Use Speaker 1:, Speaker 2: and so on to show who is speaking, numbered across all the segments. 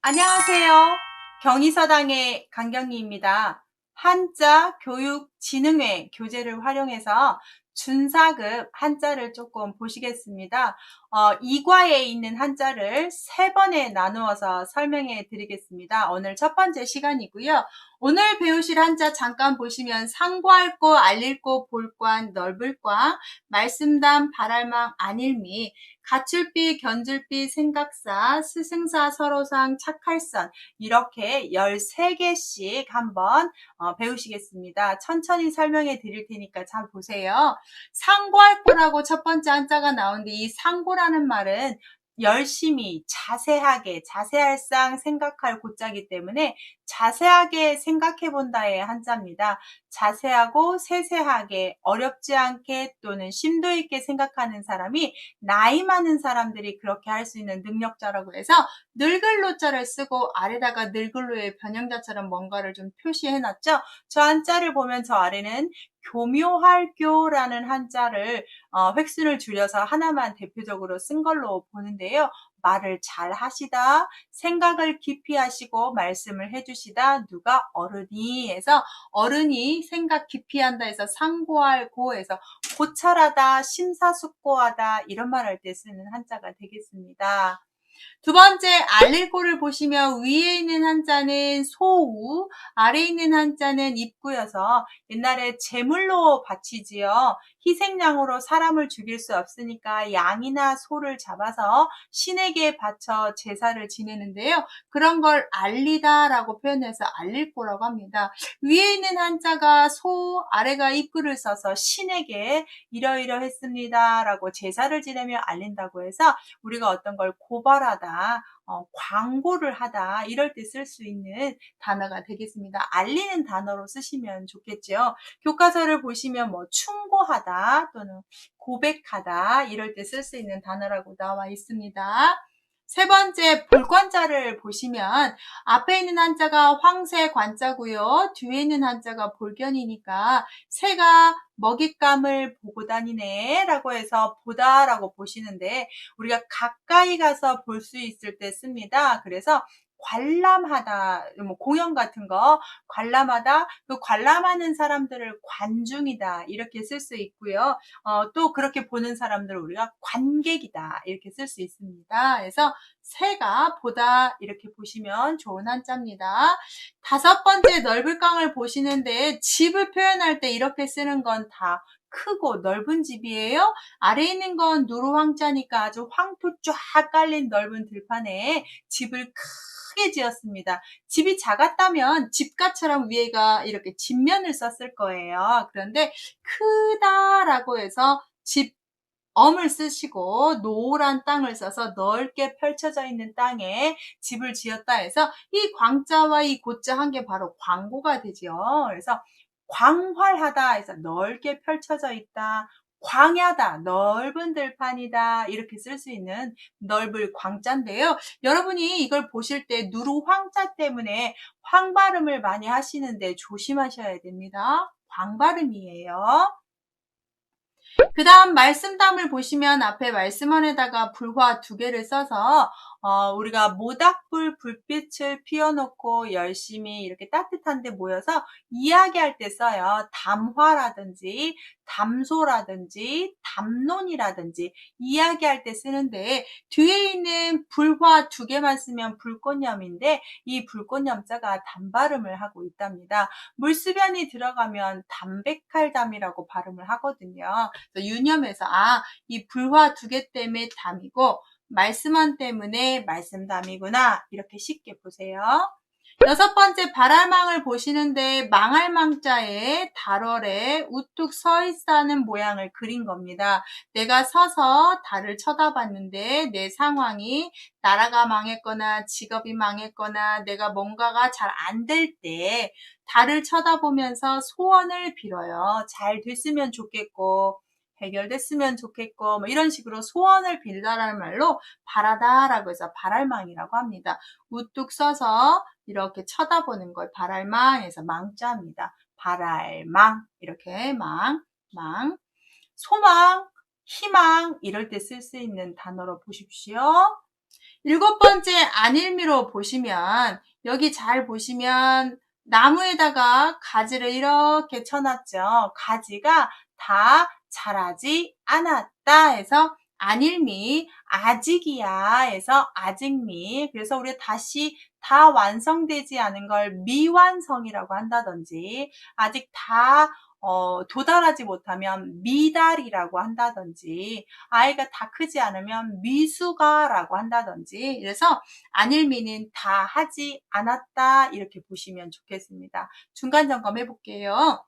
Speaker 1: 안녕하세요. 경희서당의 강경리입니다. 한자 교육진흥회 교재를 활용해서 준사급 한자를 조금 보시겠습니다. 2과에 있는 한자를 3번에 나누어서 설명해 드리겠습니다. 오늘 첫 번째 시간이고요. 오늘 배우실 한자 잠깐 보시면 상고할고, 알릴고, 볼관, 넓을꽝, 말씀담, 발할망, 안일미, 가출비, 견줄비, 생각사, 스승사, 서로상, 착할선 이렇게 13개씩 한번 배우시겠습니다. 천천히 설명해 드릴 테니까 잘 보세요. 상고할 거라고 첫 번째 한자가 나오는데 이 상고라는 말은 열심히 자세하게 자세할 상 생각할 고자기 때문에 자세하게 생각해 본다의 한자입니다. 자세하고 세세하게 어렵지 않게 또는 심도 있게 생각하는 사람이 나이 많은 사람들이 그렇게 할 수 있는 능력자라고 해서 늙을로자를 쓰고 아래다가 늙을로의 변형자처럼 뭔가를 좀 표시해 놨죠. 저 한자를 보면 저 아래는 교묘할교라는 한자를 획순을 줄여서 하나만 대표적으로 쓴 걸로 보는데요. 말을 잘 하시다, 생각을 깊이 하시고 말씀을 해주시다, 누가 어른이 해서 어른이 생각 깊이 한다 해서 상고할고 해서 고찰하다, 심사숙고하다 이런 말 할 때 쓰는 한자가 되겠습니다. 두 번째 알릴고를 보시면 위에 있는 한자는 소우, 아래에 있는 한자는 입구여서 옛날에 제물로 바치지요. 희생양으로 사람을 죽일 수 없으니까 양이나 소를 잡아서 신에게 바쳐 제사를 지내는데요. 그런 걸 알리다라고 표현해서 알릴고라고 합니다. 위에 있는 한자가 소, 아래가 입구를 써서 신에게 이러이러했습니다 라고 제사를 지내며 알린다고 해서 우리가 어떤 걸 고발하다, 광고를 하다 이럴 때 쓸 수 있는 단어가 되겠습니다. 알리는 단어로 쓰시면 좋겠죠. 교과서를 보시면 뭐 충고하다 또는 고백하다 이럴 때 쓸 수 있는 단어라고 나와 있습니다. 세 번째 볼관자를 보시면 앞에 있는 한자가 황새 관자고요. 뒤에 있는 한자가 볼견이니까 새가 먹잇감을 보고 다니네 라고 해서 보다 라고 보시는데 우리가 가까이 가서 볼 수 있을 때 씁니다. 그래서 관람하다, 뭐 공연 같은 거 관람하다, 그 관람하는 사람들을 관중이다 이렇게 쓸 수 있고요. 또 그렇게 보는 사람들을 우리가 관객이다 이렇게 쓸 수 있습니다. 그래서 새가 보다 이렇게 보시면 좋은 한자입니다. 다섯 번째 넓을 강을 보시는데 집을 표현할 때 이렇게 쓰는 건 다 크고 넓은 집이에요. 아래 있는 건 누루황자니까 아주 황토 쫙 깔린 넓은 들판에 집을 크게 지었습니다. 집이 작았다면 집가처럼 위에가 이렇게 집면을 썼을 거예요. 그런데 크다라고 해서 집 엄을 쓰시고 노란 땅을 써서 넓게 펼쳐져 있는 땅에 집을 지었다 해서 이 광자와 이 고자 한 게 바로 광고가 되지요. 그래서 광활하다 해서 넓게 펼쳐져 있다. 광야다, 넓은 들판이다 이렇게 쓸 수 있는 넓을 광자인데요. 여러분이 이걸 보실 때 누루 황자 때문에 황 발음을 많이 하시는데 조심하셔야 됩니다. 광 발음이에요. 그 다음 말씀담을 보시면 앞에 말씀원에다가 불화 2개를 써서 우리가 모닥불 불빛을 피워놓고 열심히 이렇게 따뜻한 데 모여서 이야기할 때 써요. 담화라든지 담소라든지 담론이라든지 이야기할 때 쓰는데 뒤에 있는 불화 2개만 쓰면 불꽃염인데 이 불꽃염자가 단발음을 하고 있답니다. 물수변이 들어가면 담백할 담이라고 발음을 하거든요. 유념해서 이 불화 2개 때문에 담이고 말씀한 때문에 말씀담이구나 이렇게 쉽게 보세요. 여섯 번째 발할망을 보시는데 망할망자에 달월에 우뚝 서 있다는 모양을 그린 겁니다. 내가 서서 달을 쳐다봤는데 내 상황이 나라가 망했거나 직업이 망했거나 내가 뭔가가 잘 안 될 때 달을 쳐다보면서 소원을 빌어요. 잘 됐으면 좋겠고 해결됐으면 좋겠고 뭐 이런 식으로 소원을 빌다라는 말로 바라다라고 해서 발할망이라고 합니다. 우뚝 서서 이렇게 쳐다보는 걸 발할망에서 망자입니다. 발할망 이렇게 망 소망 희망 이럴 때 쓸 수 있는 단어로 보십시오. 7번째 안일미로 보시면 여기 잘 보시면 나무에다가 가지를 이렇게 쳐놨죠. 가지가 다 자라지 않았다 해서 안일미, 아직이야 해서 아직미. 그래서 우리 다시 다 완성되지 않은 걸 미완성이라고 한다든지, 아직 다 도달하지 못하면 미달이라고 한다든지, 아이가 다 크지 않으면 미숙아라고 한다든지, 그래서 안일미는 다 하지 않았다 이렇게 보시면 좋겠습니다. 중간 점검해 볼게요.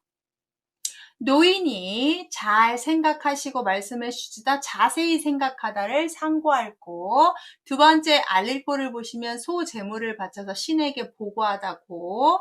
Speaker 1: 노인이 잘 생각하시고 말씀해 주시다 자세히 생각하다를 상고할고, 두 번째 알릴보를 보시면 소재물을 바쳐서 신에게 보고하다고,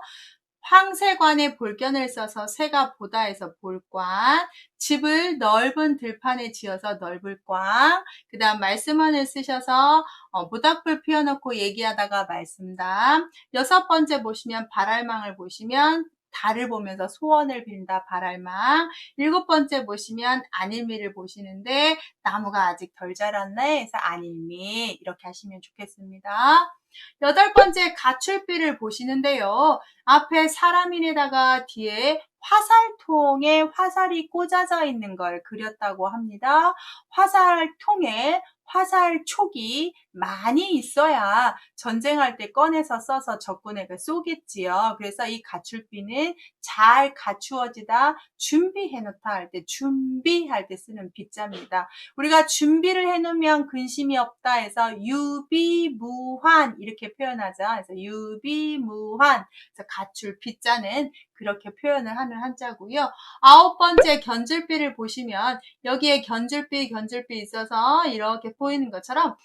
Speaker 1: 황새관에 볼견을 써서 새가 보다에서 볼관, 집을 넓은 들판에 지어서 넓을관, 그 다음 말씀원을 쓰셔서 모닥불 피워놓고 얘기하다가 말씀담, 6번째 보시면 발알망을 보시면 달을 보면서 소원을 빈다 발알망, 7번째 보시면 안일미를 보시는데 나무가 아직 덜 자랐네 해서 안일미 이렇게 하시면 좋겠습니다. 8번째 가출비를 보시는데요. 앞에 사람인에다가 뒤에 화살통에 화살이 꽂아져 있는 걸 그렸다고 합니다. 화살통에 화살촉이 많이 있어야 전쟁할 때 꺼내서 써서 적군에게 쏘겠지요. 그래서 이 가출비는 잘 갖추어지다 준비해놓다 할 때, 준비할 때 쓰는 비자입니다. 우리가 준비를 해놓으면 근심이 없다 해서 유비무환 이렇게 표현하죠. 그래서 유비무환, 그래서 가출 비자는 그렇게 표현을 하는 한자고요. 9번째 견줄비를 보시면 여기에 견줄비 있어서 이렇게 보이는 것처럼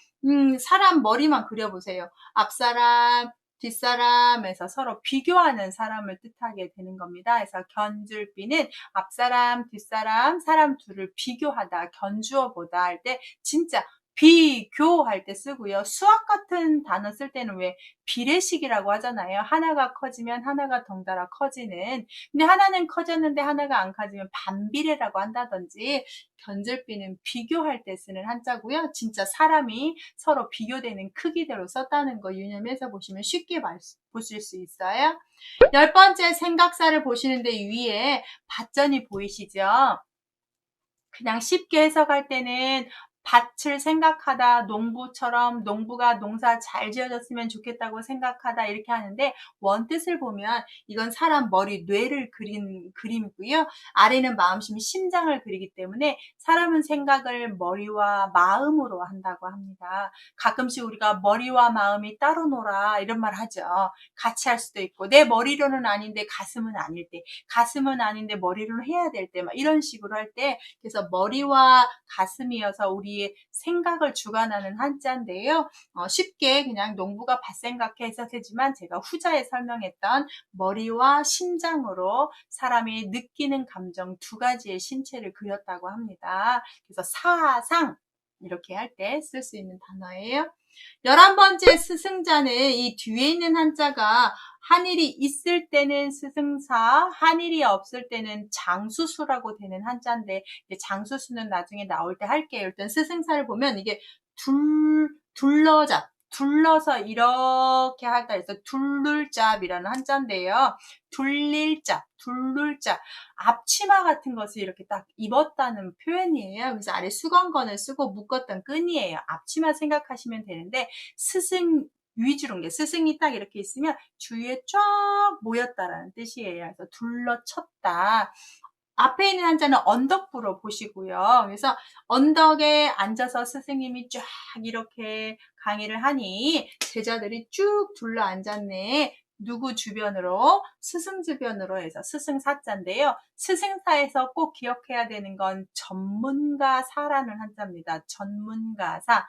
Speaker 1: 사람 머리만 그려보세요. 앞사람, 뒷사람에서 서로 비교하는 사람을 뜻하게 되는 겁니다. 그래서 견줄비는 앞사람, 뒷사람, 사람 둘을 비교하다, 견주어 보다 할 때 진짜 비교할 때 쓰고요. 수학 같은 단어 쓸 때는 왜 비례식이라고 하잖아요. 하나가 커지면 하나가 덩달아 커지는. 근데 하나는 커졌는데 하나가 안 커지면 반비례라고 한다든지, 견줄비는 비교할 때 쓰는 한자고요. 진짜 사람이 서로 비교되는 크기대로 썼다는 거 유념해서 보시면 쉽게 보실 수 있어요. 10번째 생각사를 보시는데 위에 밭전이 보이시죠? 그냥 쉽게 해석할 때는 밭을 생각하다, 농부처럼 농부가 농사 잘 지어졌으면 좋겠다고 생각하다 이렇게 하는데, 원뜻을 보면 이건 사람 머리, 뇌를 그린 그림이고요. 아래는 마음심, 심장을 그리기 때문에 사람은 생각을 머리와 마음으로 한다고 합니다. 가끔씩 우리가 머리와 마음이 따로 놀아 이런 말 하죠. 같이 할 수도 있고, 내 머리로는 아닌데 가슴은 아닐 때, 가슴은 아닌데 머리로는 해야 될 때, 막 이런 식으로 할 때, 그래서 머리와 가슴이어서 우리의 생각을 주관하는 한자인데요. 쉽게 그냥 농부가 밭 생각해 해석하지만 제가 후자에 설명했던 머리와 심장으로 사람이 느끼는 감정 두 가지의 신체를 그렸다고 합니다. 그래서 사상 이렇게 할 때 쓸 수 있는 단어예요. 11번째 스승자는 이 뒤에 있는 한자가 한일이 있을 때는 스승사, 한일이 없을 때는 장수수라고 되는 한자인데, 장수수는 나중에 나올 때 할게요. 일단 스승사를 보면 이게 둘러서 이렇게 하다 해서 둘룰잡이라는 한자인데요. 둘룰잡. 앞치마 같은 것을 이렇게 딱 입었다는 표현이에요. 그래서 아래 수건건을 쓰고 묶었던 끈이에요. 앞치마 생각하시면 되는데, 스승 위주로, 스승이 딱 이렇게 있으면 주위에 쫙 모였다라는 뜻이에요. 그래서 둘러쳤다. 앞에 있는 한자는 언덕부로 보시고요. 그래서 언덕에 앉아서 스승님이 쫙 이렇게 강의를 하니 제자들이 쭉 둘러 앉았네. 누구 주변으로? 스승 주변으로 해서 스승사자인데요. 스승사에서 꼭 기억해야 되는 건 전문가사라는 한자입니다. 전문가사.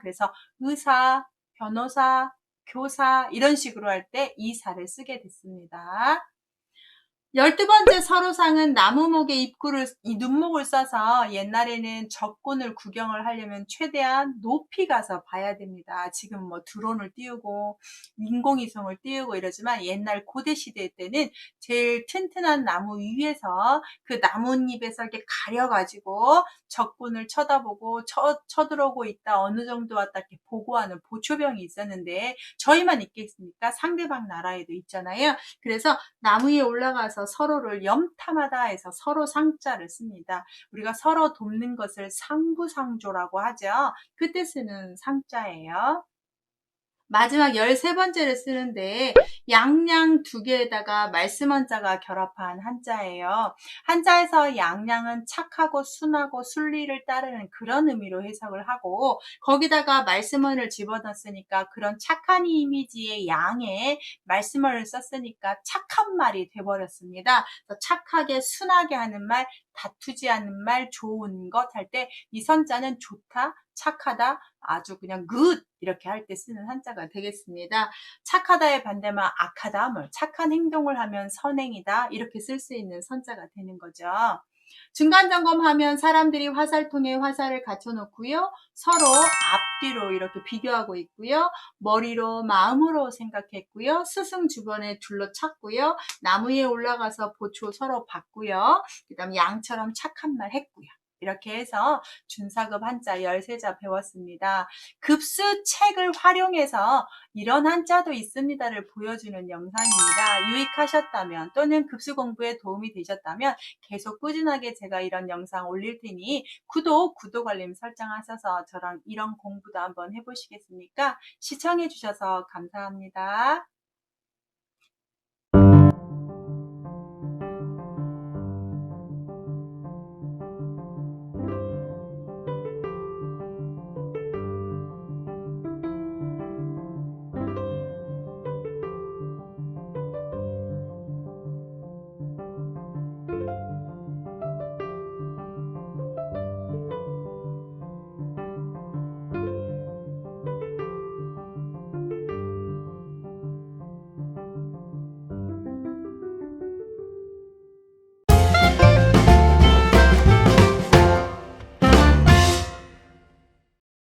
Speaker 1: 그래서 의사, 변호사, 교사 이런 식으로 할 때 이 사를 쓰게 됐습니다. 12번째 서로상은 나무목에 이 눈목을 써서 옛날에는 적군을 구경을 하려면 최대한 높이 가서 봐야 됩니다. 지금 뭐 드론을 띄우고 인공위성을 띄우고 이러지만 옛날 고대 시대 때는 제일 튼튼한 나무 위에서 그 나뭇잎에서 이렇게 가려가지고 적군을 쳐다보고 쳐들어오고 있다 어느 정도 왔다 이렇게 보고하는 보초병이 있었는데 저희만 있겠습니까? 상대방 나라에도 있잖아요. 그래서 나무 위에 올라가서 서로를 염탐하다 해서 서로 상자를 씁니다. 우리가 서로 돕는 것을 상부상조라고 하죠. 그때 쓰는 상자예요. 마지막 13번째를 쓰는데 양양 두 개에다가 말씀 한자가 결합한 한자예요. 한자에서 양양은 착하고 순하고 순리를 따르는 그런 의미로 해석을 하고 거기다가 말씀원을 집어넣었으니까 그런 착한 이미지의 양에 말씀원을 썼으니까 착한 말이 돼버렸습니다. 착하게 순하게 하는 말, 다투지 않는 말, 좋은 것 할 때 이 선자는 좋다, 착하다, 아주 그냥 good 이렇게 할 때 쓰는 한자가 되겠습니다. 착하다의 반대만 악하다, 뭐 착한 행동을 하면 선행이다 이렇게 쓸 수 있는 선자가 되는 거죠. 중간 점검하면 사람들이 화살통에 화살을 갖춰놓고요. 서로 앞뒤로 이렇게 비교하고 있고요. 머리로 마음으로 생각했고요. 스승 주변에 둘러찼고요. 나무 위에 올라가서 보초 서로 받고요. 그 다음 양처럼 착한 말 했고요. 이렇게 해서 준사급 한자 13자 배웠습니다. 급수 책을 활용해서 이런 한자도 있습니다를 보여주는 영상입니다. 유익하셨다면 또는 급수 공부에 도움이 되셨다면 계속 꾸준하게 제가 이런 영상 올릴 테니 구독 알림 설정하셔서 저랑 이런 공부도 한번 해보시겠습니까? 시청해 주셔서 감사합니다.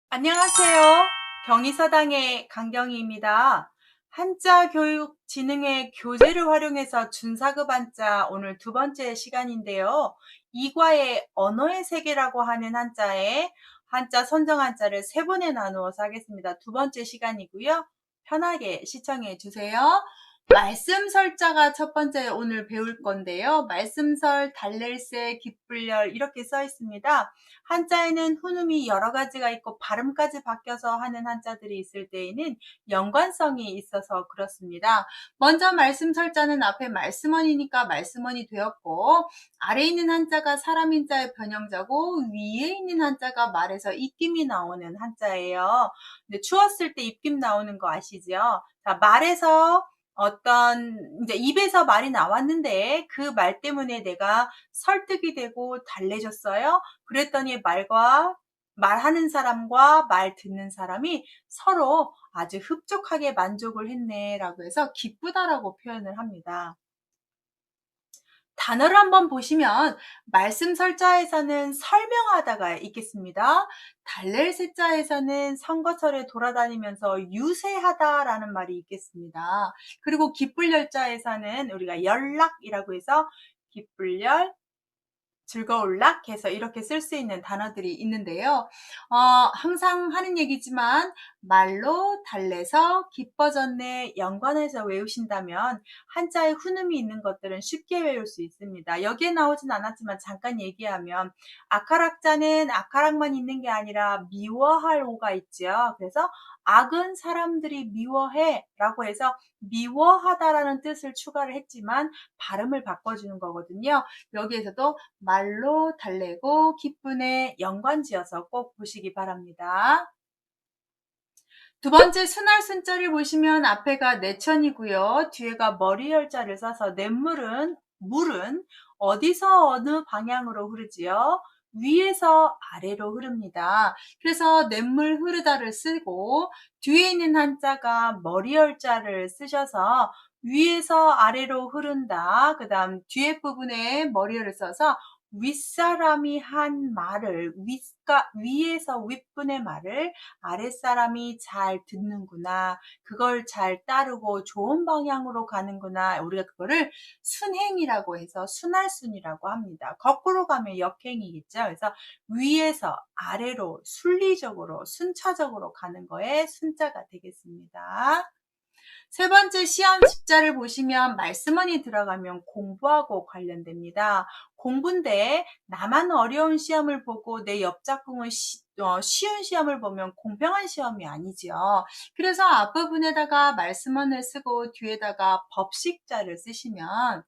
Speaker 1: 안녕하세요. 경희서당의 강경희입니다. 한자교육진흥회 교재를 활용해서 준사급 한자 오늘 두 번째 시간인데요. 2과의 언어의 세계라고 하는 한자에 한자 선정 한자를 3번에 나누어서 하겠습니다. 두 번째 시간이고요. 편하게 시청해 주세요. 말씀설자가 첫 번째 오늘 배울 건데요. 말씀설, 달랠새, 기쁠열 이렇게 써 있습니다. 한자에는 훈음이 여러 가지가 있고 발음까지 바뀌어서 하는 한자들이 있을 때에는 연관성이 있어서 그렇습니다. 먼저 말씀설자는 앞에 말씀원이니까 말씀원이 되었고 아래에 있는 한자가 사람 인자의 변형자고 위에 있는 한자가 말에서 입김이 나오는 한자예요. 근데 추웠을 때 입김 나오는 거 아시죠? 자, 말에서 어떤 이제 입에서 말이 나왔는데 그 말 때문에 내가 설득이 되고 달래줬어요. 그랬더니 말하는 사람과 말 듣는 사람이 서로 아주 흡족하게 만족을 했네라고 해서 기쁘다라고 표현을 합니다. 단어를 한번 보시면 말씀설자에서는 설명하다가 있겠습니다. 달랠새자에서는 선거철에 돌아다니면서 유세하다라는 말이 있겠습니다. 그리고 기쁠열자에서는 우리가 연락이라고 해서 기쁠열, 즐거울락 해서 이렇게 쓸 수 있는 단어들이 있는데요. 항상 하는 얘기지만 말로 달래서 기뻐졌네 연관해서 외우신다면 한자에 훈음이 있는 것들은 쉽게 외울 수 있습니다. 여기에 나오진 않았지만 잠깐 얘기하면 아카락자는 아카락만 있는 게 아니라 미워할 오가 있죠. 그래서 악은 사람들이 미워해 라고 해서 미워하다라는 뜻을 추가를 했지만 발음을 바꿔주는 거거든요. 여기에서도 말로 달래고 기쁘네 연관지어서 꼭 보시기 바랍니다. 두 번째 순할 순자를 보시면 앞에가 내천이고요. 뒤에가 머리열자를 써서 물은 어디서 어느 방향으로 흐르지요? 위에서 아래로 흐릅니다. 그래서 냇물 흐르다를 쓰고 뒤에 있는 한자가 머리열자를 쓰셔서 위에서 아래로 흐른다. 그 다음 뒤에 부분에 머리를 써서 윗사람이 한 말을 위에서 윗분의 말을 아랫사람이 잘 듣는구나. 그걸 잘 따르고 좋은 방향으로 가는구나. 우리가 그거를 순행이라고 해서 순할순이라고 합니다. 거꾸로 가면 역행이겠죠. 그래서 위에서 아래로 순리적으로 순차적으로 가는 거에 순자가 되겠습니다. 세 번째 시험 십자를 보시면 말씀원이 들어가면 공부하고 관련됩니다. 공부인데 나만 어려운 시험을 보고 내 옆짝꿍은 쉬운 시험을 보면 공평한 시험이 아니죠. 그래서 앞부분에다가 말씀원을 쓰고 뒤에다가 법식자를 쓰시면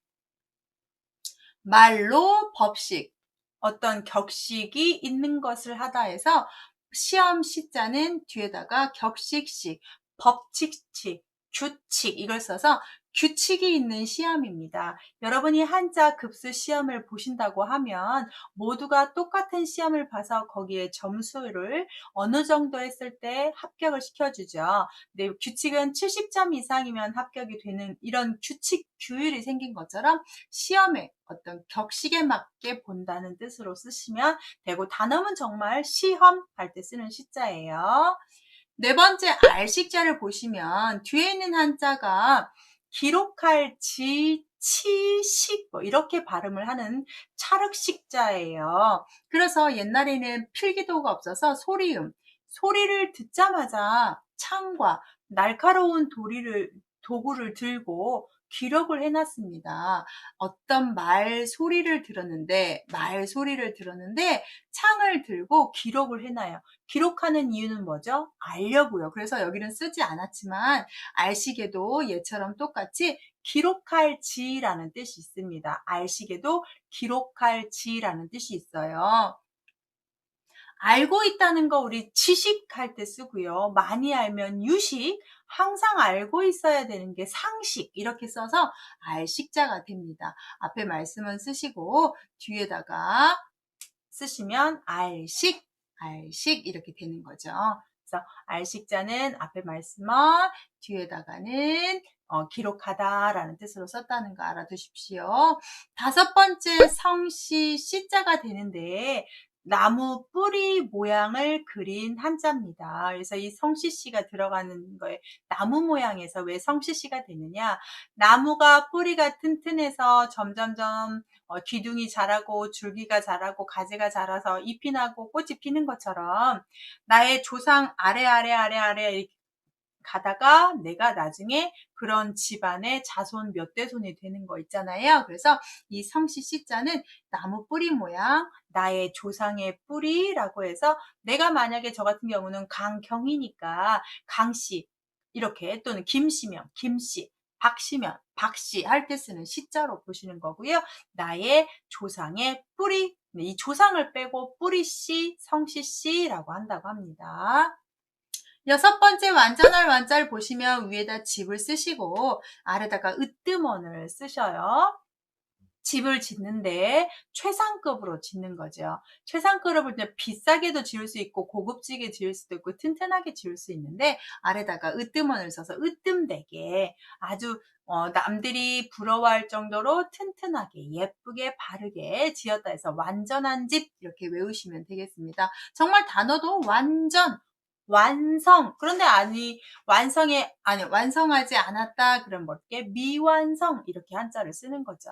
Speaker 1: 말로 법식, 어떤 격식이 있는 것을 하다 해서 시험 시자는 뒤에다가 격식식, 법칙식, 규칙 이걸 써서 규칙이 있는 시험입니다. 여러분이 한자 급수 시험을 보신다고 하면 모두가 똑같은 시험을 봐서 거기에 점수를 어느 정도 했을 때 합격을 시켜주죠. 근데 규칙은 70점 이상이면 합격이 되는 이런 규칙, 규율이 생긴 것처럼 시험에 어떤 격식에 맞게 본다는 뜻으로 쓰시면 되고, 단어는 정말 시험 할 때 쓰는 시자예요. 네 번째 알식자를 보시면 뒤에 있는 한자가 기록할 지, 치, 식 이렇게 발음을 하는 찰흙식자예요. 그래서 옛날에는 필기도가 없어서 소리를 듣자마자 창과 날카로운 도구를 들고 기록을 해놨습니다. 어떤 말소리를 들었는데 창을 들고 기록을 해놔요. 기록하는 이유는 뭐죠? 알려고요. 그래서 여기는 쓰지 않았지만 알식에도 얘처럼 똑같이 기록할 지라는 뜻이 있습니다. 알식에도 기록할 지라는 뜻이 있어요. 알고 있다는 거 우리 지식할 때 쓰고요. 많이 알면 유식, 항상 알고 있어야 되는 게 상식 이렇게 써서 알식자가 됩니다. 앞에 말씀은 쓰시고 뒤에다가 쓰시면 알식 이렇게 되는 거죠. 그래서 알식자는 앞에 말씀은 뒤에다가는 기록하다라는 뜻으로 썼다는 거 알아두십시오. 다섯 번째 성씨 씨자가 되는데 나무 뿌리 모양을 그린 한자입니다. 그래서 이 성씨씨가 들어가는 거에 나무 모양에서 왜 성씨씨가 되느냐? 나무가 뿌리가 튼튼해서 점점점 기둥이 자라고 줄기가 자라고 가지가 자라서 잎이 나고 꽃이 피는 것처럼 나의 조상 아래 이렇게 가다가 내가 나중에 그런 집안의 자손 몇 대손이 되는 거 있잖아요. 그래서 이 성씨 씨자는 나무 뿌리 모양, 나의 조상의 뿌리라고 해서 내가 만약에 저 같은 경우는 강경이니까 강씨 이렇게 또는 김씨면 김씨, 박씨면 박씨 할 때 쓰는 씨자로 보시는 거고요. 나의 조상의 뿌리, 이 조상을 빼고 뿌리씨, 성씨씨라고 한다고 합니다. 여섯 번째 완전할 완자를 보시면 위에다 집을 쓰시고 아래다가 으뜸원을 쓰셔요. 집을 짓는데 최상급으로 짓는 거죠. 최상급으로 비싸게도 지을 수 있고 고급지게 지을 수도 있고 튼튼하게 지을 수 있는데 아래다가 으뜸원을 써서 으뜸되게 아주 남들이 부러워할 정도로 튼튼하게 예쁘게 바르게 지었다 해서 완전한 집 이렇게 외우시면 되겠습니다. 정말 단어도 완성. 그런데 완성하지 않았다. 그럼 뭐게 미완성 이렇게 한자를 쓰는 거죠.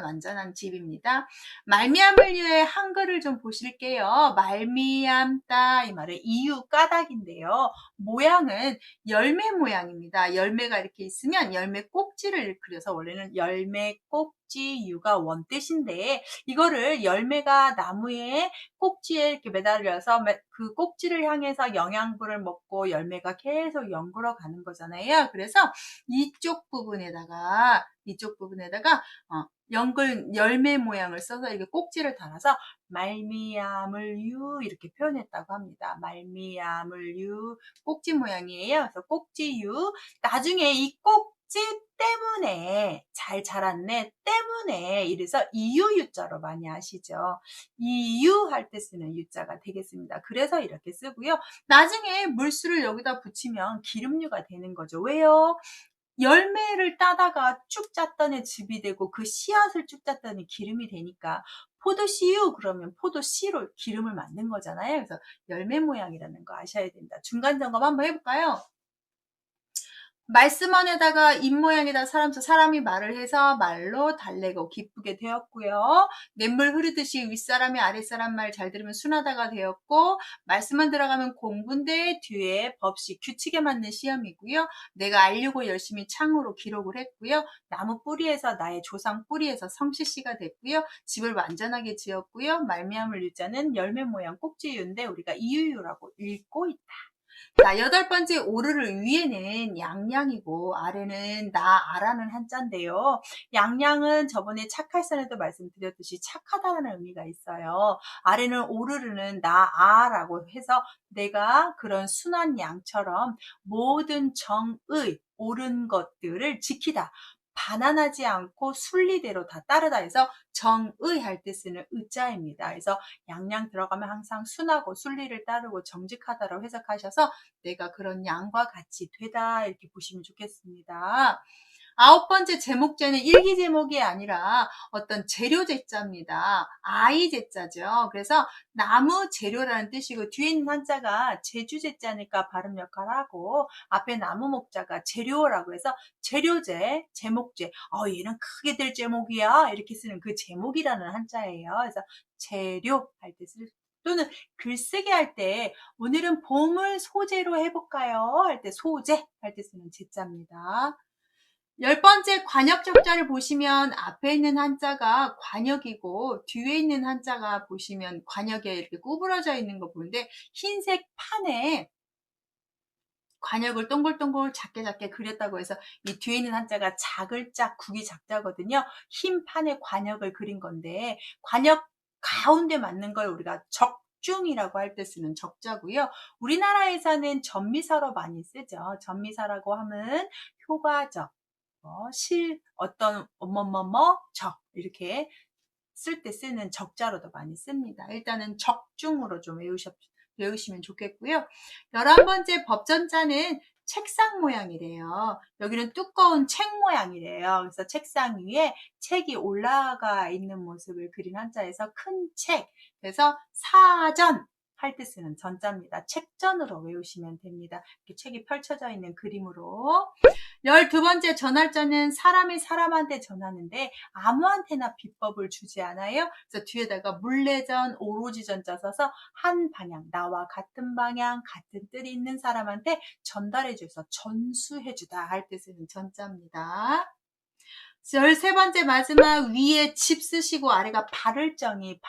Speaker 1: 완전한 집입니다. 말미암을 위해 한글을 좀 보실게요. 말미암다 이 말은 이유 까닭인데요. 모양은 열매 모양입니다. 열매가 이렇게 있으면 열매 꼭지를 그려서 원래는 열매 꼭지 유가 원뜻인데 이거를 열매가 나무에 꼭지에 이렇게 매달려서 그 꼭지를 향해서 영양분을 먹고 열매가 계속 연구러 가는 거잖아요. 그래서 이쪽 부분에다가 열매 모양을 써서 이렇게 꼭지를 달아서 말미암을 유 이렇게 표현했다고 합니다. 말미암을 유 꼭지 모양이에요. 그래서 꼭지유. 나중에 이 꼭지 때문에 잘 자랐네 때문에 이래서 이유유자로 많이 아시죠. 이유할 때 쓰는 유자가 되겠습니다. 그래서 이렇게 쓰고요. 나중에 물수를 여기다 붙이면 기름유가 되는 거죠. 왜요? 열매를 따다가 쭉 짰더니 즙이 되고 그 씨앗을 쭉 짰더니 기름이 되니까 포도씨유 그러면 포도씨로 기름을 만든 거잖아요. 그래서 열매 모양이라는 거 아셔야 된다. 중간 점검 한번 해볼까요? 말씀 안에다가 입모양에다 사람이 말을 해서 말로 달래고 기쁘게 되었고요. 냇물 흐르듯이 윗사람이 아랫사람 말 잘 들으면 순하다가 되었고, 말씀만 들어가면 공부인데 뒤에 법식 규칙에 맞는 시험이고요. 내가 알려고 열심히 창으로 기록을 했고요. 나무 뿌리에서 나의 조상 뿌리에서 성씨씨가 됐고요. 집을 완전하게 지었고요. 말미암을 유자는 열매 모양 꼭지유인데 우리가 이유유라고 읽고 있다. 자, 8번째 오르를 위에는 양양이고 아래는 나아라는 한자인데요. 양양은 저번에 착할선에도 말씀드렸듯이 착하다는 의미가 있어요. 아래는 오르르는 나아라고 해서 내가 그런 순한 양처럼 모든 정의, 옳은 것들을 지키다. 반환하지 않고 순리대로 다 따르다 해서 정의할 때 쓰는 의자입니다. 그래서 양양 들어가면 항상 순하고 순리를 따르고 정직하다라고 해석하셔서 내가 그런 양과 같이 되다 이렇게 보시면 좋겠습니다. 9번째 제목제는 일기 제목이 아니라 어떤 재료 제자입니다. 아이 제자죠. 그래서 나무 재료라는 뜻이고 뒤에 있는 한자가 제주 제자니까 발음 역할을 하고 앞에 나무 목자가 재료라고 해서 재료제, 제목제. 얘는 크게 될 제목이야. 이렇게 쓰는 그 제목이라는 한자예요. 그래서 재료 할 때 쓸 또는 글쓰기 할 때 오늘은 봄을 소재로 해볼까요? 할 때 소재 할 때 쓰는 제자입니다. 10번째 관역적자를 보시면 앞에 있는 한자가 관역이고 뒤에 있는 한자가 보시면 관역에 이렇게 구부러져 있는 거 보는데 흰색 판에 관역을 동글동글 작게 그렸다고 해서 이 뒤에 있는 한자가 작을자 국이 작자거든요. 흰 판에 관역을 그린 건데 관역 가운데 맞는 걸 우리가 적중이라고 할 때 쓰는 적자고요. 우리나라에서는 전미사로 많이 쓰죠. 전미사라고 하면 효과적, 어떤 적 이렇게 쓸 때 쓰는 적자로도 많이 씁니다. 일단은 적중으로 좀 외우시면 좋겠고요. 11번째 법전자는 책상 모양이래요. 여기는 두꺼운 책 모양이래요. 그래서 책상 위에 책이 올라가 있는 모습을 그린 한자에서 큰 책. 그래서 사전 할 때 쓰는 전자입니다. 책전으로 외우시면 됩니다. 이렇게 책이 펼쳐져 있는 그림으로. 12번째 전할자는 사람이 사람한테 전하는데 아무한테나 비법을 주지 않아요. 그래서 뒤에다가 물레전, 오로지 전자 써서 한 방향, 나와 같은 방향, 같은 뜰이 있는 사람한테 전달해줘서 전수해주다 할 때 쓰는 전자입니다. 13번째 마지막 위에 집 쓰시고 아래가 발을정이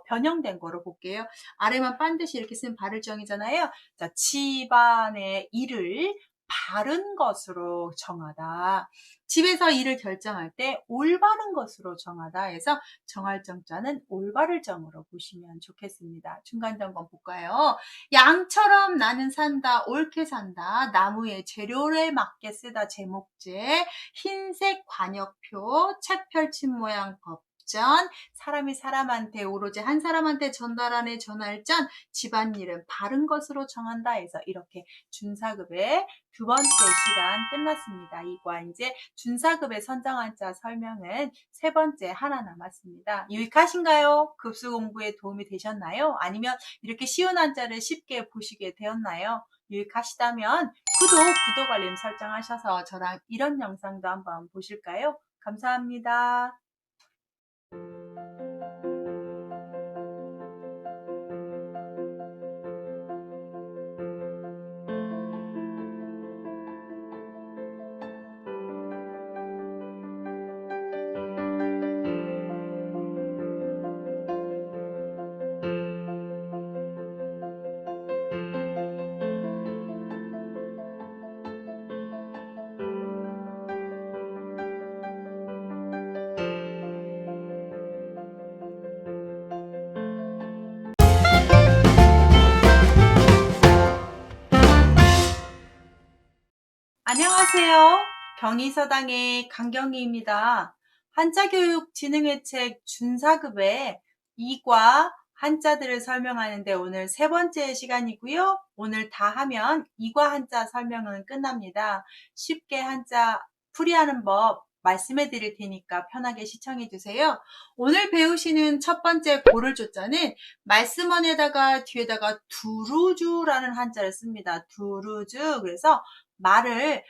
Speaker 1: 변형된 거로 볼게요. 아래만 반드시 이렇게 쓰면 발을정이잖아요. 자, 집안의 일을 바른 것으로 정하다. 집에서 일을 결정할 때 올바른 것으로 정하다 해서 정할 정자는 올바를 정으로 보시면 좋겠습니다. 중간 점검 볼까요? 양처럼 나는 산다, 옳게 산다, 나무의 재료를 맞게 쓰다, 제목제, 흰색 관역표, 책 펼친 모양 법전, 사람이 사람한테 오로지 한 사람한테 전달하네 전할전, 집안일은 바른 것으로 정한다 해서 이렇게 준사급의 2번째 시간 끝났습니다. 이과 이제 준사급의 선정한자 설명은 3번째 하나 남았습니다. 유익하신가요? 급수 공부에 도움이 되셨나요? 아니면 이렇게 쉬운 한자를 쉽게 보시게 되었나요? 유익하시다면 구독 알림 설정하셔서 저랑 이런 영상도 한번 보실까요? 감사합니다. 안녕하세요. 경희서당의 강경희입니다. 한자교육 진흥회책 준사급의 2과 한자들을 설명하는데 오늘 세 번째 시간이고요. 오늘 다 하면 이과 한자 설명은 끝납니다. 쉽게 한자 풀이하는 법 말씀해 드릴 테니까 편하게 시청해 주세요. 오늘 배우시는 첫 번째 고를 조자는 말씀원에다가 뒤에다가 두루주라는 한자를 씁니다. 두루주. 그래서 말을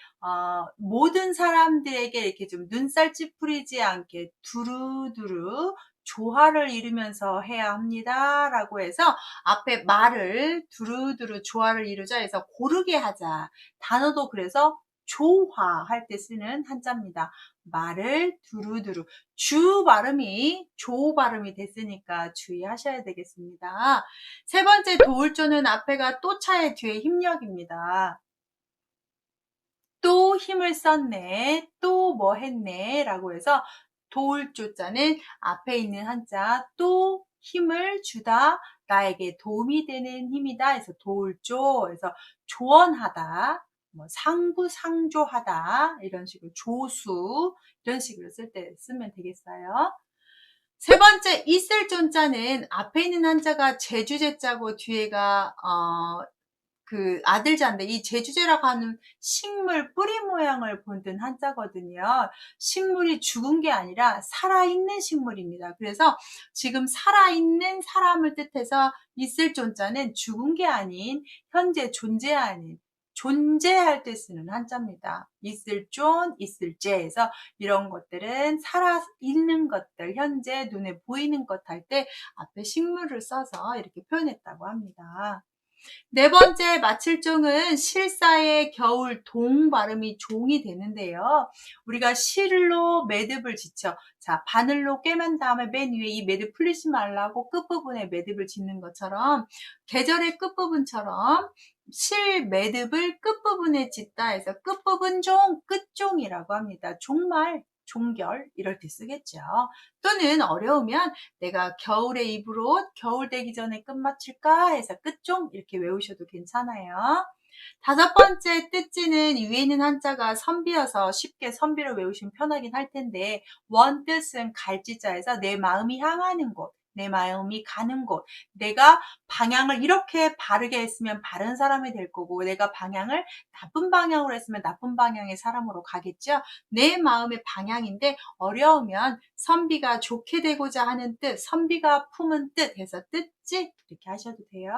Speaker 1: 모든 사람들에게 이렇게 좀 눈살 찌푸리지 않게 두루두루 조화를 이루면서 해야 합니다. 라고 해서 앞에 말을 두루두루 조화를 이루자 해서 고르게 하자. 단어도 그래서 조화할 때 쓰는 한자입니다. 말을 두루두루. 주 발음이 조 발음이 됐으니까 주의하셔야 되겠습니다. 세 번째 도울조는 앞에가 또차의 뒤에 힘력입니다. 또 힘을 썼네, 또 뭐 했네 라고 해서 도울조자는 앞에 있는 한자 또 힘을 주다, 나에게 도움이 되는 힘이다 해서 도울조, 해서 조언하다, 뭐 상부상조하다 이런 식으로 조수 이런 식으로 쓸 때 쓰면 되겠어요. 세 번째 있을 존자는 앞에 있는 한자가 제주제자고 뒤에가 그 아들자인데 이 제주제라고 하는 식물 뿌리 모양을 본뜬 한자거든요. 식물이 죽은 게 아니라 살아있는 식물입니다. 그래서 지금 살아있는 사람을 뜻해서 있을 존자는 죽은 게 아닌 현재 존재하는 존재할 때 쓰는 한자입니다. 있을 존, 있을 제에서 이런 것들은 살아있는 것들, 현재 눈에 보이는 것 할 때 앞에 식물을 써서 이렇게 표현했다고 합니다. 네 번째 마칠종은 실사의 겨울 동 발음이 종이 되는데요. 우리가 실로 매듭을 짓죠. 자, 바늘로 꿰맨 다음에 맨 위에 이 매듭 풀리지 말라고 끝부분에 매듭을 짓는 것처럼 계절의 끝부분처럼 실 매듭을 끝부분에 짓다 해서 끝부분 종, 끝종이라고 합니다. 종말, 종결 이럴 때 쓰겠죠. 또는 어려우면 내가 겨울에 입을 옷, 겨울 되기 전에 끝마칠까 해서 끝종 이렇게 외우셔도 괜찮아요. 다섯 번째 뜻지는 위에 있는 한자가 선비여서 쉽게 선비로 외우시면 편하긴 할 텐데 원 뜻은 갈지자에서 내 마음이 향하는 곳, 내 마음이 가는 곳, 내가 방향을 이렇게 바르게 했으면 바른 사람이 될 거고 내가 방향을 나쁜 방향으로 했으면 나쁜 방향의 사람으로 가겠죠. 내 마음의 방향인데 어려우면 선비가 좋게 되고자 하는 뜻, 선비가 품은 뜻 해서 뜻지 이렇게 하셔도 돼요.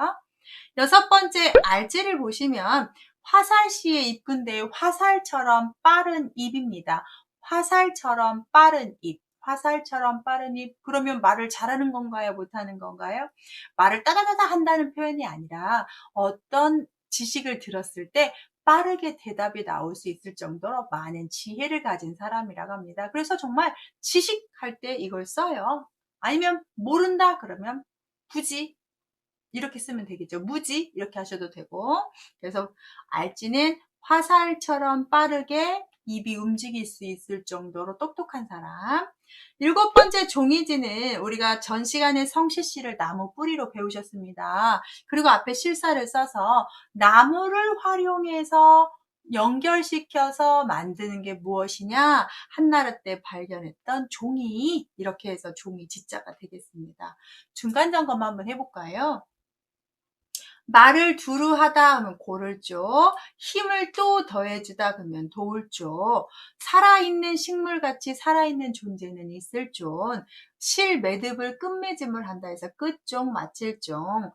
Speaker 1: 여섯 번째 알지를 보시면 화살시에 입근데 화살처럼 빠른 입입니다. 화살처럼 빠른 입. 화살처럼 빠른 입. 그러면 말을 잘하는 건가요? 못하는 건가요? 말을 따다다다 한다는 표현이 아니라 어떤 지식을 들었을 때 빠르게 대답이 나올 수 있을 정도로 많은 지혜를 가진 사람이라고 합니다. 그래서 정말 지식할 때 이걸 써요. 아니면 모른다 그러면 굳이 이렇게 쓰면 되겠죠. 무지 이렇게 하셔도 되고. 그래서 알지는 화살처럼 빠르게 입이 움직일 수 있을 정도로 똑똑한 사람. 일곱 번째 종이지는 우리가 전 시간에 성시시를 나무 뿌리로 배우셨습니다. 그리고 앞에 실사를 써서 나무를 활용해서 연결시켜서 만드는 게 무엇이냐? 한나라 때 발견했던 종이, 이렇게 해서 종이 지자가 되겠습니다. 중간 점검 한번 해볼까요? 말을 두루 하다 하면 고를죠. 힘을 또 더해주다 그러면 도울죠. 살아있는 식물같이 살아있는 존재는 있을존. 실 매듭을 끝맺음을 한다 해서 끝종 마칠종.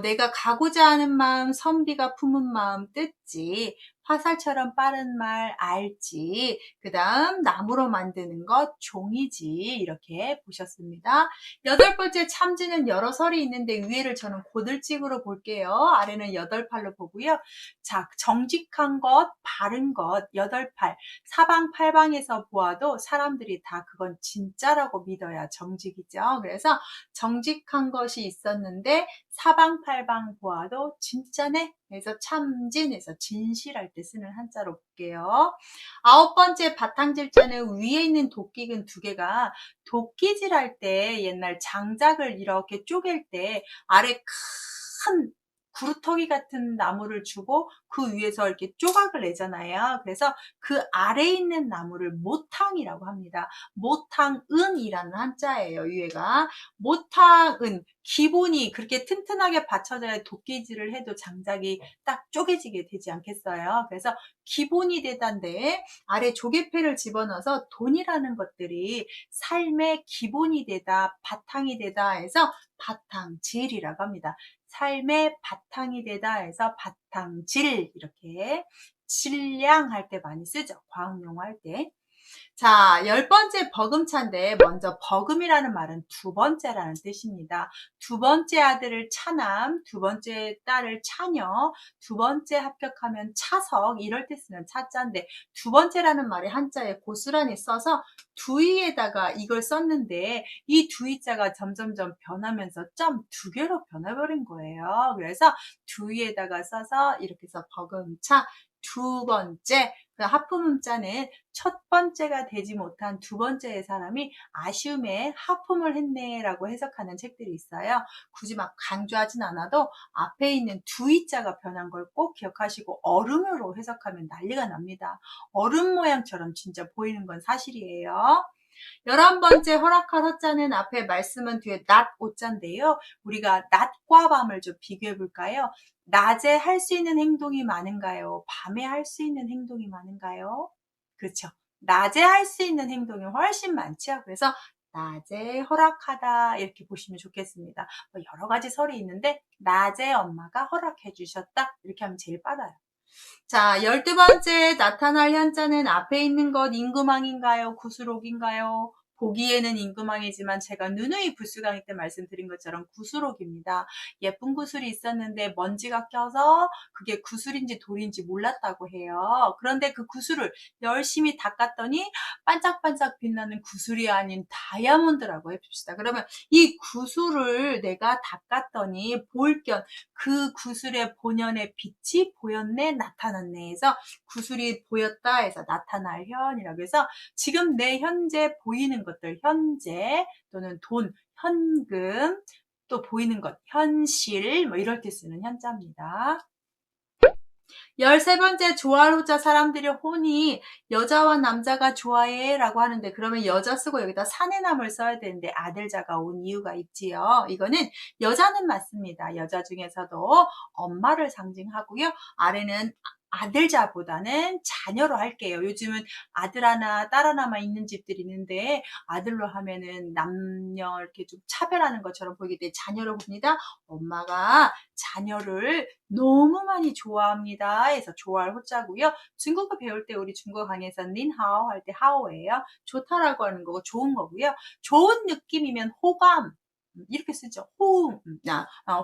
Speaker 1: 내가 가고자 하는 마음, 선비가 품은 마음 뜻지. 화살처럼 빠른 말 알지. 그 다음 나무로 만드는 것 종이지. 이렇게 보셨습니다. 여덟 번째 참지는 여러 설이 있는데 위에를 저는 고들찍으로 볼게요. 아래는 여덟 팔로 보고요. 자, 정직한 것, 바른 것, 여덟 팔. 사방팔방에서 보아도 사람들이 다 그건 진짜라고 믿어야 정직이죠. 그래서 정직한 것이 있었는데 사방팔방 보아도 진짜네. 그래서 참진해서 진실할 때 쓰는 한자로 볼게요. 아홉 번째 바탕질자는 위에 있는 도끼근 두 개가 도끼질 할 때 옛날 장작을 이렇게 쪼갤 때 아래 큰 구루터기 같은 나무를 주고 그 위에서 이렇게 조각을 내잖아요. 그래서 그 아래에 있는 나무를 모탕이라고 합니다. 모탕은이라는 한자예요. 위에가 모탕은 기본이 그렇게 튼튼하게 받쳐져야 도끼질을 해도 장작이 딱 쪼개지게 되지 않겠어요. 그래서 기본이 되단데 아래 조개패를 집어넣어서 돈이라는 것들이 삶의 기본이 되다, 바탕이 되다 해서 바탕질이라고 합니다. 삶의 바탕이 되다 해서 바탕질, 이렇게 질량할 때 많이 쓰죠. 과학용어 할 때. 자, 10번째 버금차인데 먼저 버금이라는 말은 두 번째라는 뜻입니다. 두 번째 아들을 차남, 두 번째 딸을 차녀, 두 번째 합격하면 차석, 이럴 때 쓰는 차자인데 두 번째라는 말이 한자에 고스란히 써서 두이에다가 이걸 썼는데 이 두이자가 점점점 변하면서 점 두 개로 변해버린 거예요. 그래서 두이에다가 써서 이렇게 해서 버금차, 두 번째, 그 하품음자는 첫 번째가 되지 못한 두 번째의 사람이 아쉬움에 하품을 했네 라고 해석하는 책들이 있어요. 굳이 막 강조하진 않아도 앞에 있는 두이자가 변한 걸 꼭 기억하시고 얼음으로 해석하면 난리가 납니다. 얼음 모양처럼 진짜 보이는 건 사실이에요. 11번째 허락할 허자는 앞에 말씀은 뒤에 낮 오자인데요. 우리가 낮과 밤을 좀 비교해 볼까요? 낮에 할 수 있는 행동이 많은가요? 밤에 할 수 있는 행동이 많은가요? 그렇죠. 낮에 할 수 있는 행동이 훨씬 많죠. 그래서 낮에 허락하다 이렇게 보시면 좋겠습니다. 여러 가지 설이 있는데 낮에 엄마가 허락해 주셨다 이렇게 하면 제일 빠르요. 자, 12번째 나타날 현자는 앞에 있는 것 임금왕인가요? 구수록인가요? 보기에는 임금왕이지만 제가 누누이 부수 강의 때 말씀드린 것처럼 구수록입니다. 예쁜 구슬이 있었는데 먼지가 껴서 그게 구슬인지 돌인지 몰랐다고 해요. 그런데 그 구슬을 열심히 닦았더니 반짝반짝 빛나는 구슬이 아닌 다이아몬드라고 해봅시다. 그러면 이 구슬을 내가 닦았더니 볼견 그 구슬의 본연의 빛이 보였네, 나타났네 해서 구슬이 보였다 해서 나타날 현이라고 해서 지금 내 현재 보이는 것들, 현재 또는 돈, 현금, 또 보이는 것, 현실, 뭐 이럴 때 쓰는 현자입니다. 13번째 조화로자 사람들의 혼이 여자와 남자가 좋아해 라고 하는데 그러면 여자 쓰고 여기다 사내남을 써야 되는데 아들자가 온 이유가 있지요. 이거는 여자는 맞습니다. 여자 중에서도 엄마를 상징하고요. 아래는 아들자보다는 자녀로 할게요. 요즘은 아들 하나 딸 하나만 있는 집들이 있는데 아들로 하면은 남녀 이렇게 좀 차별하는 것처럼 보이기 때문에 자녀로 봅니다. 엄마가 자녀를 너무 많이 좋아합니다 해서 좋아할 호자고요. 중국어 배울 때 우리 중국어 강의에서 닌하오 할 때 하오예요. 좋다라고 하는 거고 좋은 거고요. 좋은 느낌이면 호감 이렇게 쓰죠. 호응,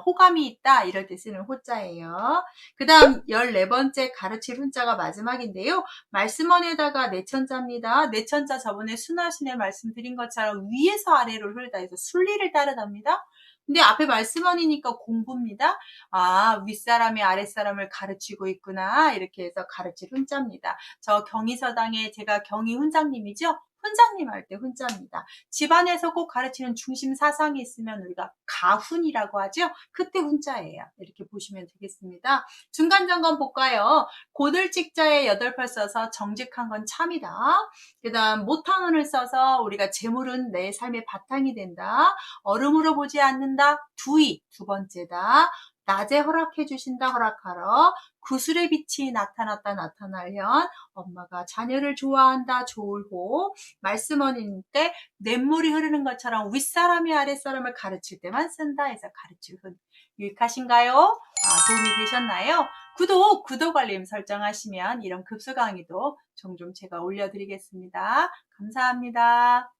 Speaker 1: 호감이 있다 이럴 때 쓰는 호자예요. 그 다음 14번째 가르칠 훈자가 마지막인데요. 말씀원에다가 내천자입니다. 내천자 저번에 순화순에 말씀드린 것처럼 위에서 아래로 흐르다 해서 순리를 따르답니다. 근데 앞에 말씀원이니까 공부입니다. 아, 윗사람이 아랫사람을 가르치고 있구나 이렇게 해서 가르칠 훈자입니다. 저 경희서당에 제가 경희 훈장님이죠. 훈장님 할 때 훈자입니다. 집안에서 꼭 가르치는 중심 사상이 있으면 우리가 가훈이라고 하죠. 그때 훈자예요. 이렇게 보시면 되겠습니다. 중간 점검 볼까요? 고들직자에 8펄 써서 정직한 건 참이다. 그 다음 모탕은을 써서 우리가 재물은 내 삶의 바탕이 된다. 얼음으로 보지 않는다. 두이 두 번째다. 낮에 허락해 주신다 허락하러 구슬의 빛이 나타났다 나타날 현 엄마가 자녀를 좋아한다 좋을호 말씀원인 때 냇물이 흐르는 것처럼 윗사람이 아랫사람을 가르칠 때만 쓴다 해서 가르칠 훈 유익하신가요? 도움이 되셨나요? 구독 알림 설정하시면 이런 급수 강의도 종종 제가 올려드리겠습니다. 감사합니다.